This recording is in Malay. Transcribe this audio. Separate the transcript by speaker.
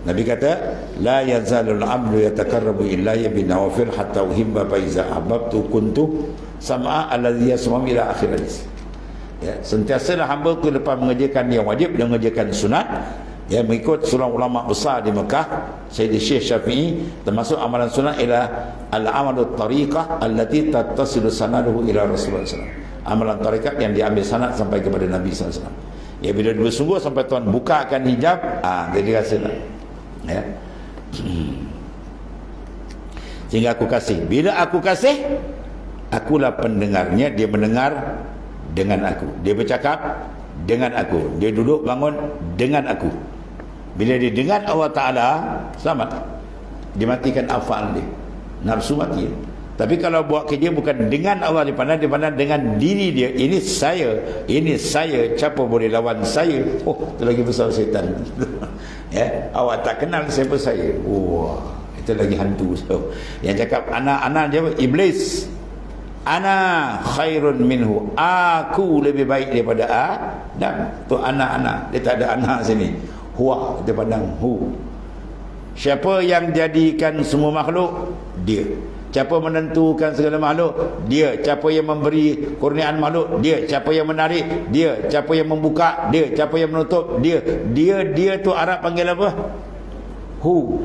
Speaker 1: Nabi kata, la yazalul abdu yataqarrabu ilayya bin nawafil hatta uhibba fa iza ahbabtu kuntu sam'a alladhi yasma'u ila akhir hadis. Ya, sentiasalah hamba ku lepas mengerjakan yang wajib dan mengerjakan sunat, ya, mengikut seorang ulama besar di Mekah, Sayyidi Syekh Syafi'i, termasuk amalan sunat ialah al-amalut tariqah allati tattasilu sanaduhu ila Rasulullah SAW. Amalan tarikat yang diambil sanad sampai kepada Nabi SAW. Ya, bila bersungguh sampai Tuhan bukakan hijab, jadi rasalah. Ya. Sehingga aku kasih. Bila aku kasih, akulah pendengarnya, dia mendengar dengan aku, dia bercakap dengan aku, dia duduk bangun dengan aku. Bila dia dengar Allah Ta'ala, selamat, dimatikan afal dia, nafsu mati. Tapi kalau buat kerja bukan dengan Allah, dia pandang dengan diri dia. Ini saya, siapa boleh lawan saya? Oh, itu lagi besar syaitan. Ya, awak tak kenal siapa saya. Wah, itu lagi hantu. So, yang cakap anak dia iblis. Ana khairun minhu, aku lebih baik daripada Adam. Tu anak-anak, dia tak ada anak sini. Huwa, dia pandang hu. Siapa yang jadikan semua makhluk? Dia. Siapa menentukan segala makhluk? Dia. Siapa yang memberi kurniaan makhluk? Dia. Siapa yang menarik? Dia. Siapa yang membuka? Dia. Siapa yang menutup? Dia. Dia tu Arab panggil apa? Hu.